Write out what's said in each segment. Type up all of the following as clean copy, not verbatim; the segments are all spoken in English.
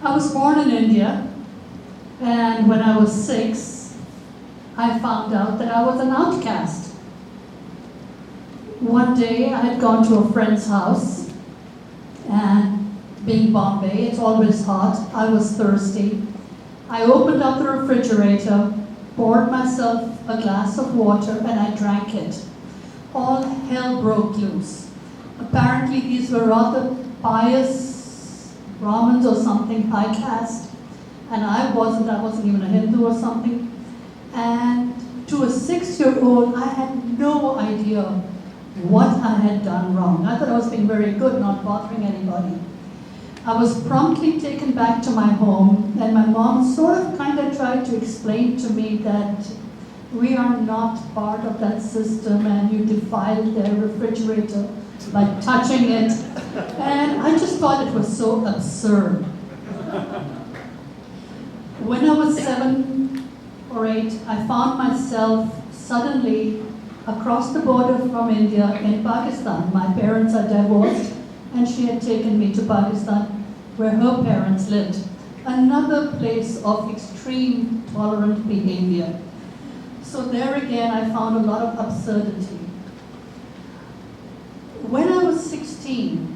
I was born in India, and when I was 6, I found out that I was an outcast. One day I had gone to a friend's house, and being Bombay, it's always hot, I was thirsty. I opened up the refrigerator, poured myself a glass of water, and I drank it. All hell broke loose. Apparently these were rather pious Brahmins or something, high caste, and I wasn't even a Hindu or something. And to a 6-year-old, I had no idea what I had done wrong. I thought I was being very good, not bothering anybody. I was promptly taken back to my home, and my mom sort of kind of tried to explain to me that we are not part of that system and you defiled their refrigerator by touching it. And I just thought it was so absurd. When I was 7 or 8, I found myself suddenly across the border from India in Pakistan. My parents are divorced, and she had taken me to Pakistan, where her parents lived. Another place of extreme tolerant behavior. So there again, I found a lot of absurdity. When I was 16,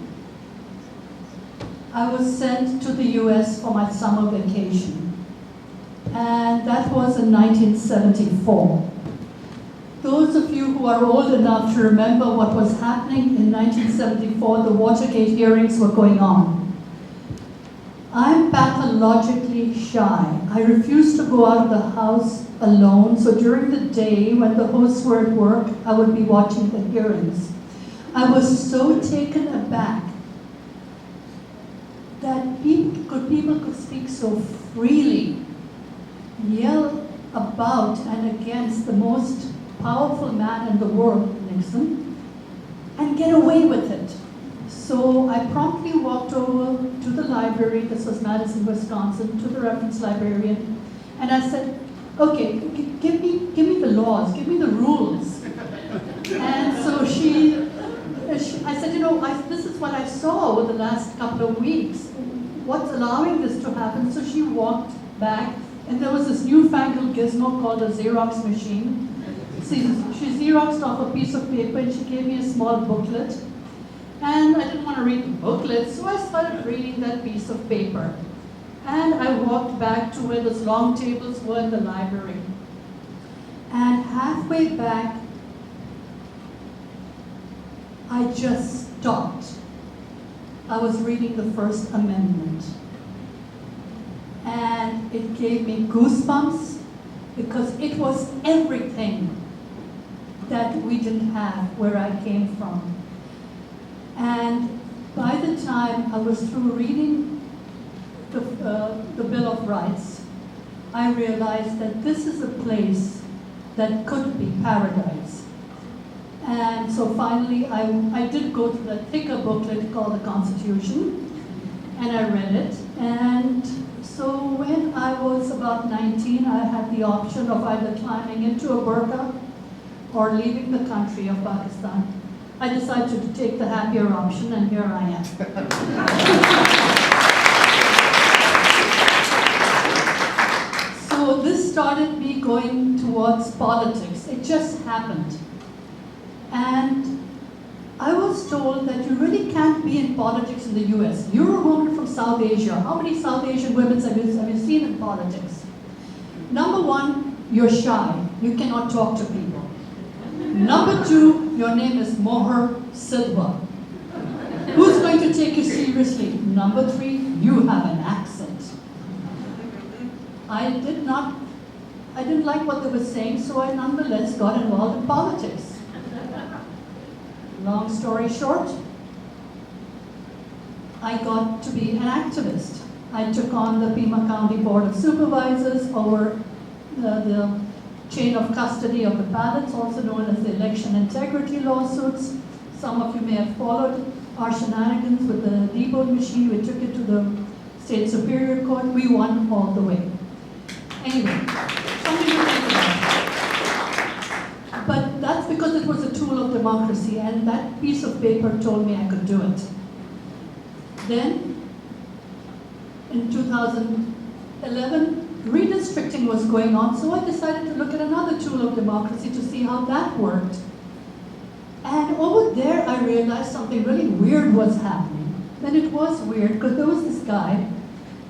I was sent to the US for my summer vacation. And that was in 1974. Those of you who are old enough to remember what was happening in 1974, the Watergate hearings were going on. I'm pathologically shy. I refused to go out of the house alone, so during the day when the hosts were at work, I would be watching the hearings. I was so taken aback that people could speak so freely, yell about and against the most powerful man in the world, Nixon, and get away with it. So I promptly walked over to the library, this was Madison, Wisconsin, to the reference librarian, and I said, okay, give me the laws, give me the rules. And so I said, this is what I saw over the last couple of weeks. What's allowing this to happen? So she walked back, and there was this newfangled gizmo called a Xerox machine. She Xeroxed off a piece of paper, and she gave me a small booklet. And I didn't want to read the booklet, so I started reading that piece of paper. And I walked back to where those long tables were in the library. And halfway back, I just stopped. I was reading the First Amendment. And it gave me goosebumps because it was everything that we didn't have where I came from. And by the time I was through reading the Bill of Rights, I realized that this is a place that could be paradise. And so finally, I did go to the thicker booklet called the Constitution, and I read it. And so when I was about 19, I had the option of either climbing into a burqa or leaving the country of Pakistan. I decided to take the happier option, and here I am. So this started me going towards politics. It just happened. And I was told that you really can't be in politics in the US. You're a woman from South Asia. How many South Asian women have you seen in politics? Number one, you're shy. You cannot talk to people. Number two, your name is Mohur Sidhwa. Who's going to take you seriously? Number three, you have an accent. I didn't like what they were saying, so I nonetheless got involved in politics. Long story short, I got to be an activist. I took on the Pima County Board of Supervisors over the chain of custody of the ballots, also known as the election integrity lawsuits. Some of you may have followed our shenanigans with the D-vote machine. We took it to the State Superior Court. We won all the way. Anyway, something to think about. But that's because it was a tool of democracy, and that piece of paper told me I could do it. Then, in 2011, redistricting was going on, so I decided to look at another tool of democracy to see how that worked. And over there, I realized something really weird was happening. And it was weird, because there was this guy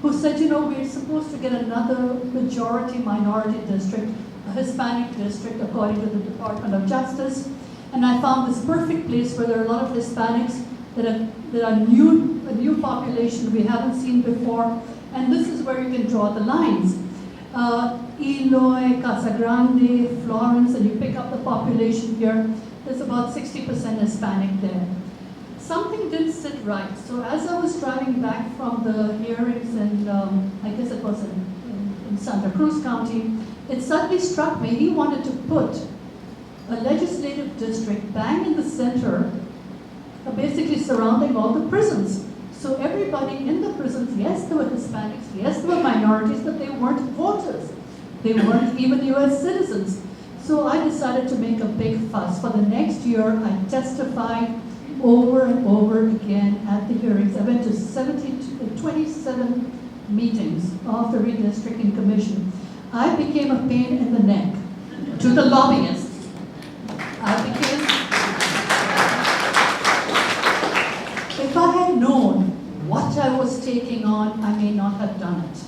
who said, you know, we're supposed to get another majority-minority district, a Hispanic district, according to the Department of Justice. And I found this perfect place where there are a lot of Hispanics that are new, a new population we haven't seen before. And this is where you can draw the lines. Eloy, Casa Grande, Florence, and you pick up the population here. There's about 60% Hispanic there. Something didn't sit right. So as I was driving back from the hearings in, I guess it was in Santa Cruz County, it suddenly struck me he wanted to put a legislative district bang in the center, basically surrounding all the prisons. So everybody in the prisons, yes, there were Hispanics, yes, there were minorities, but they weren't voters. They weren't even US citizens. So I decided to make a big fuss. For the next year, I testified over and over again at the hearings. I went to 27 meetings of the Redistricting Commission. I became a pain in the neck to the lobbyists. If I had known what I was taking on, I may not have done it.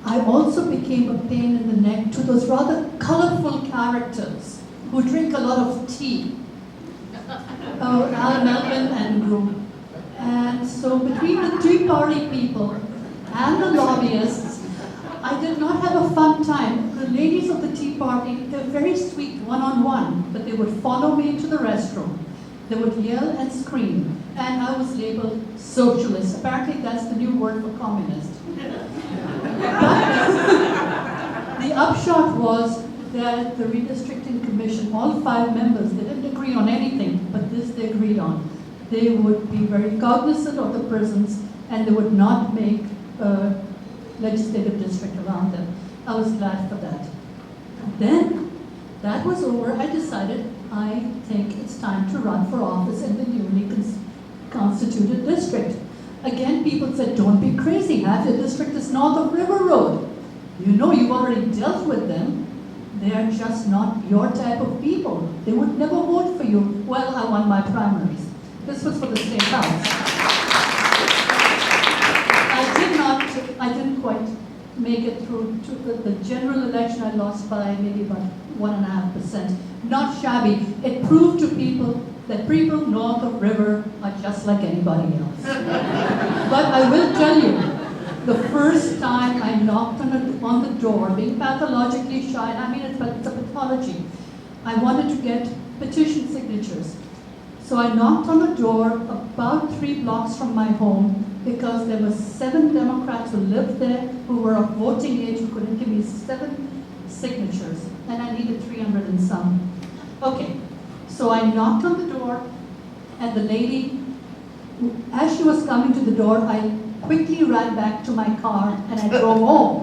I also became a pain in the neck to those rather colorful characters who drink a lot of tea. Al Melvin and group. And so between the Tea Party people and the lobbyists, I did not have a fun time. The ladies of the Tea Party, they're very sweet one-on-one, but they would follow me into the restroom. They would yell and scream, and I was labeled socialist. Apparently that's the new word for communist. But the upshot was that the Redistricting Commission, all 5 members, they didn't agree on anything, but this they agreed on. They would be very cognizant of the prisons, and they would not make a legislative district around them. I was glad for that. Then, that was over, I decided I think it's time to run for office in the newly constituted district. Again, people said, don't be crazy, half your district is north of River Road. You know, you've already dealt with them. They are just not your type of people. They would never vote for you. Well, I won my primaries. This was for the state house. I didn't quite make it through to the general election. I lost by maybe about 1.5%. Not shabby. It proved to people that people north of river are just like anybody else. But I will tell you, the first time I knocked on the door, being pathologically shy, I mean it's a pathology, I wanted to get petition signatures. So I knocked on the door about 3 blocks from my home because there were 7 Democrats who lived there who were of voting age who could give me 7 signatures, and I needed 300 and some. Okay, so I knocked on the door, and the lady, as she was coming to the door, I quickly ran back to my car and I drove home.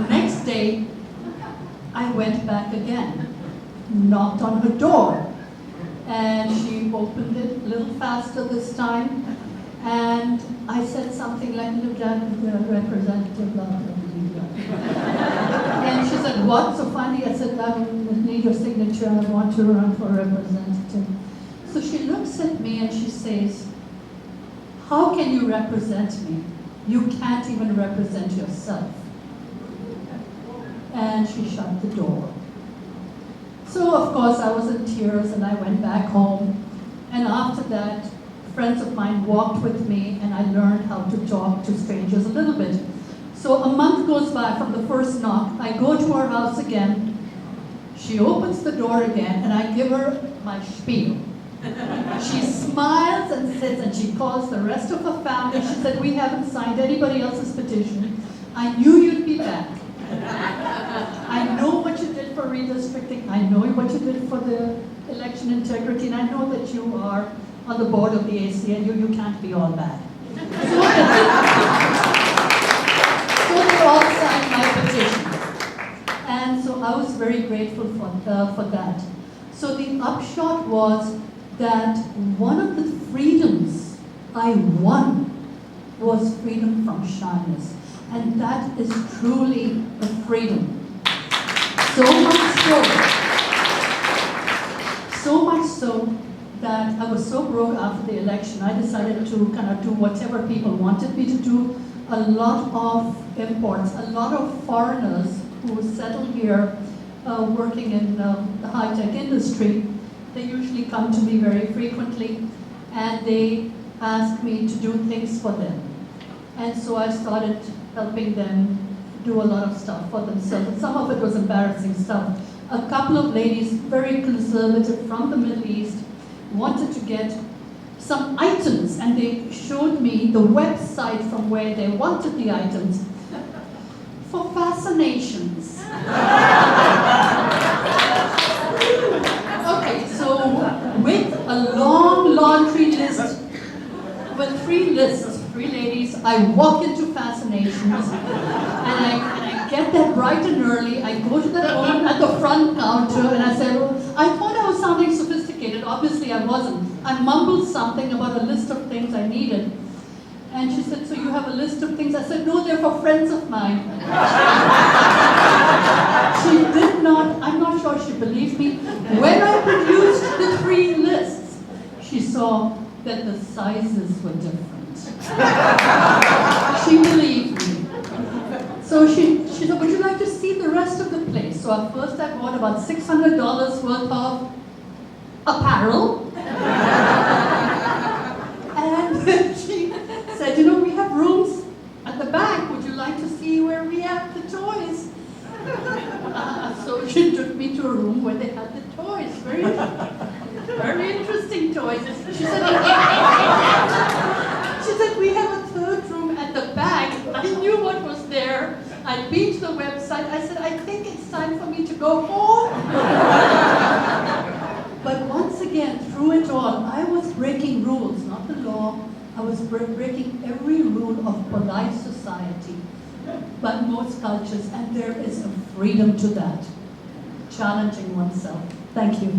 Next day, I went back again, knocked on her door, and she opened it a little faster this time, and I said something like, representative, blah, blah, blah. And she said, what? So finally I said, I need your signature, I want to run for representative. So she looks at me and she says, how can you represent me? You can't even represent yourself. And she shut the door. So of course I was in tears and I went back home. And after that, friends of mine walked with me and I learned how to talk to strangers a little bit. So a month goes by from the first knock. I go to her house again. She opens the door again and I give her my spiel. She smiles and sits and she calls the rest of her family. She said, we haven't signed anybody else's petition. I knew you'd be back. I know what you did for redistricting. I know what you did for the election integrity. And I know that you are on the board of the ACLU. You can't be all bad. So they all signed my petition. And so I was very grateful for that. So the upshot was that one of the freedoms I won was freedom from shyness. And that is truly a freedom. So much so that I was so broke after the election, I decided to kind of do whatever people wanted me to do. A lot of imports, a lot of foreigners who settle here working in the high-tech industry, they usually come to me very frequently and they ask me to do things for them. And so I started helping them do a lot of stuff for themselves. And some of it was embarrassing stuff. A couple of ladies, very conservative from the Middle East, wanted to get some items, and they showed me the website from where they wanted the items for fascinations. Okay, so with a long laundry list, with three ladies, I walk into Fascinations, and I get there bright and early. I go to the woman at the front counter, and I say, well, I thought I was sounding sophisticated. Obviously, I wasn't. I mumbled something about a list of things I needed. And she said, so you have a list of things? I said, no, they're for friends of mine. She did not, I'm not sure she believed me. When I produced the three lists, she saw that the sizes were different. She believed me. So she said, would you like to see the rest of the place? So at first I bought about $600 worth of apparel. And she said, you know, we have rooms at the back. Would you like to see where we have the toys? So she took me to a room where they had the toys. Very interesting toys. She said, we have a third room at the back. I knew what was there. I beat to the website. I said, I think it's time for me to go home. But once again, through it all, I was breaking rules, not the law. I was breaking every rule of polite society, but most cultures, and there is a freedom to that. Challenging oneself. Thank you.